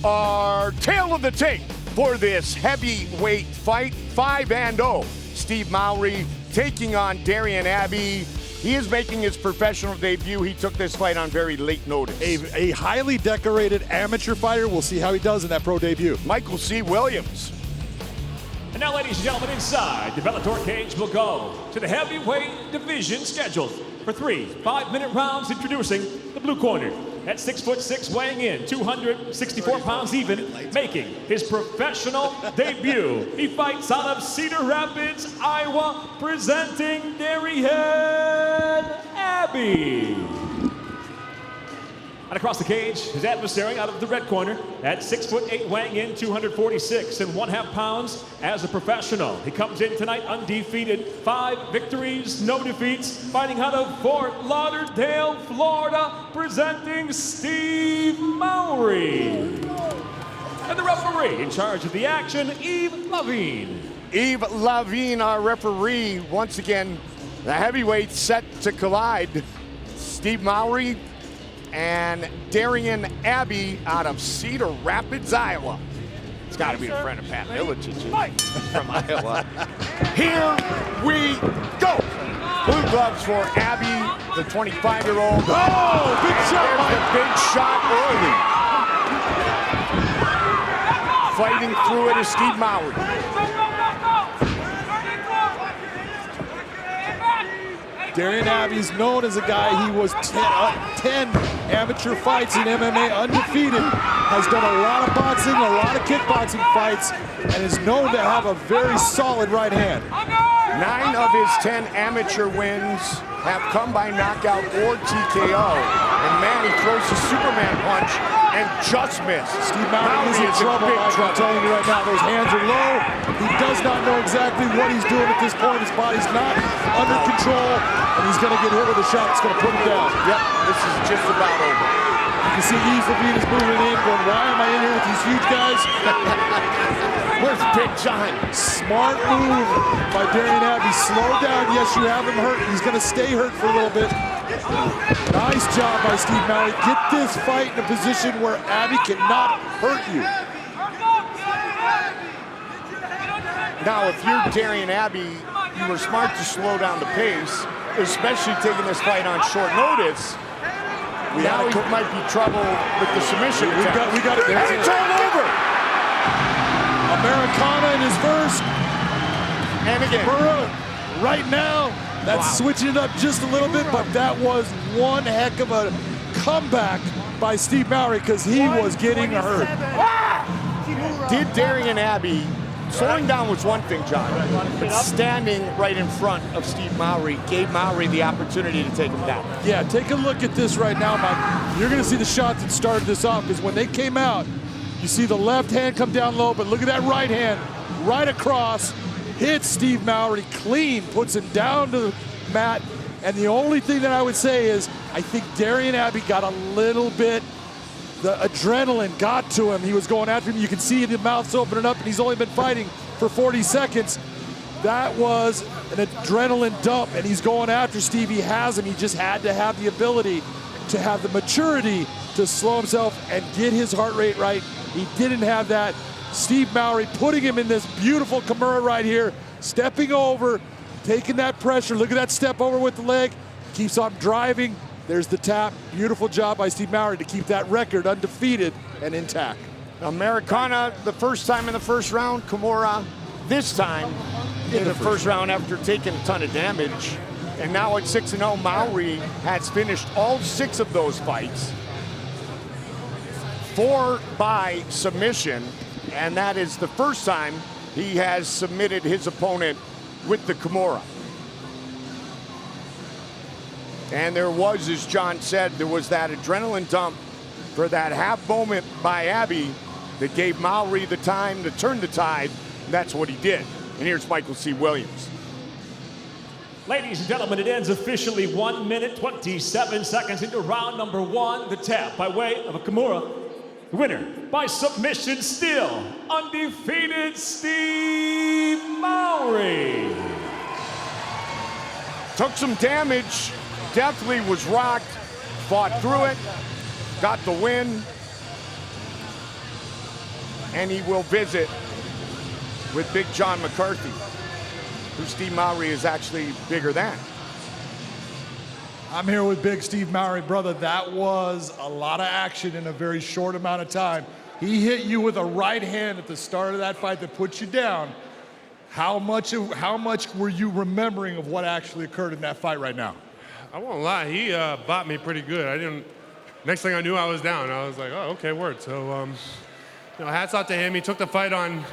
Our tail of the tape for this heavyweight fight, 5-0. Steve Mowry taking on Darion Abbey. He is making his professional debut. He took this fight on very late notice. A highly decorated amateur fighter. We'll see how he does in that pro debut. Michael C. Williams. And now, ladies and gentlemen, inside the Bellator cage, we'll go to the heavyweight division scheduled for 3 5-minute rounds. Introducing the blue corner at 6'6", weighing in 264 pounds even, making his professional debut. He fights out of Cedar Rapids, Iowa, presenting Darion Abbey. And across the cage, his adversary out of the red corner at 6'8", weighing in 246.5 pounds as a professional. He comes in tonight undefeated, 5 victories, no defeats, fighting out of Fort Lauderdale, Florida, presenting Steve Mowry. And the referee in charge of the action, Yves Lavigne. Yves Lavigne, our referee. Once again, the heavyweights set to collide. Steve Mowry and Darion Abbey out of Cedar Rapids, Iowa. It's got to be a friend of Pat Milicic from Iowa. Here we go. Blue gloves for Abbey, the 25-year-old. Oh, big shot! The big shot early. Fighting through it is Steve Mowry. Darion Abbey's known as a guy, he was 10 amateur fights in MMA, undefeated, has done a lot of boxing, a lot of kickboxing fights, and is known to have a very solid right hand. 9 of his 10 amateur wins have come by knockout or TKO. And man, he throws the Superman punch and just missed. Steve Mowry is in trouble. I'm telling you right now, those hands are low. He does not know exactly what he's doing at this point. His body's not under control, and he's going to get hit with a shot that's going to put him down. Yep, this is just about over. You can see Yves Lavigne is moving in, going, why am I in here with these huge guys? Where's Big John? Smart move by Darion Abbey. Slow down. Yes, you have him hurt. He's going to stay hurt for a little bit. Nice job by Steve Mowry. Get this fight in a position where Abbey cannot hurt you. Now, if you're Darion Abbey, you were smart to slow down the pace, especially taking this fight on short notice. Now he might be trouble with the submission attempt. We got it. And it's all over. Americana in his first. And again. Right now, that's switching it up just a little bit, but that was one heck of a comeback by Steve Mowry because he was getting hurt. Did Darion Abbey, slowing down was one thing, John, but standing right in front of Steve Mowry gave Mowry the opportunity to take him down. Yeah, take a look at this right now, Mike. You're going to see the shot that started this off because when they came out, you see the left hand come down low, but look at that right hand right across, hits Steve Mowry clean, puts him down to the mat. And the only thing that I would say is I think Darion Abbey got a little bit, the adrenaline got to him. He was going after him. You can see the mouth's opening up, and he's only been fighting for 40 seconds. That was an adrenaline dump, and he's going after Steve. He has him. He just had to have the ability to have the maturity to slow himself and get his heart rate right. He didn't have that. Steve Mowry putting him in this beautiful Kimura right here, stepping over, taking that pressure. Look at that step over with the leg. Keeps on driving. There's the tap. Beautiful job by Steve Mowry to keep that record undefeated and intact. Americana the first time in the first round. Kimura this time in the first round after taking a ton of damage. And now at 6-0, Mowry has finished all 6 of those fights. 4 by submission, and that is the first time he has submitted his opponent with the Kimura. And there was, as John said, there was that adrenaline dump for that half moment by Abbey that gave Mowry the time to turn the tide. And that's what he did. And here's Michael C. Williams. Ladies and gentlemen, it ends officially 1 minute, 27 seconds into round number 1. The tap by way of a Kimura. The winner by submission, still undefeated, Steve Mowry. Took some damage, definitely was rocked, fought through it, got the win. and he will visit with Big John McCarthy, who Steve Mowry is actually bigger than. I'm here with Big Steve Mowry, brother. That was a lot of action in a very short amount of time. He hit you with a right hand at the start of that fight that put you down. How much were you remembering of what actually occurred in that fight right now? I won't lie, he bought me pretty good. Next thing I knew, I was down. I was like, oh, okay, word. So, hats off to him. He took the fight on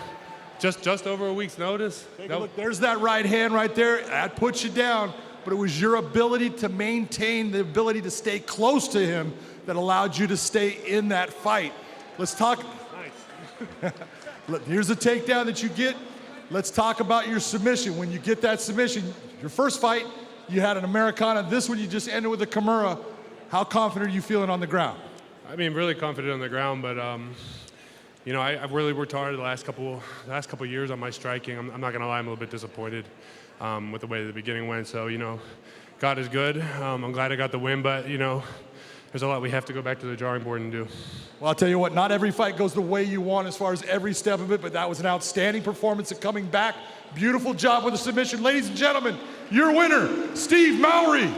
just over a week's notice. Take a look, there's that right hand right there. That puts you down, but it was your ability to maintain the ability to stay close to him that allowed you to stay in that fight. Let's talk. Nice. Look, here's the takedown that you get. Let's talk about your submission. When you get that submission, your first fight, you had an Americana. This one, you just ended with a Kimura. How confident are you feeling on the ground? I mean, really confident on the ground, but I've really worked hard the last couple years on my striking. I'm not gonna lie, I'm a little bit disappointed with the way the beginning went. So God is good. I'm glad I got the win, but there's a lot we have to go back to the drawing board and do. Well, I'll tell you what, not every fight goes the way you want as far as every step of it, but that was an outstanding performance at coming back. Beautiful job with the submission. Ladies and gentlemen, your winner, Steve Mowry.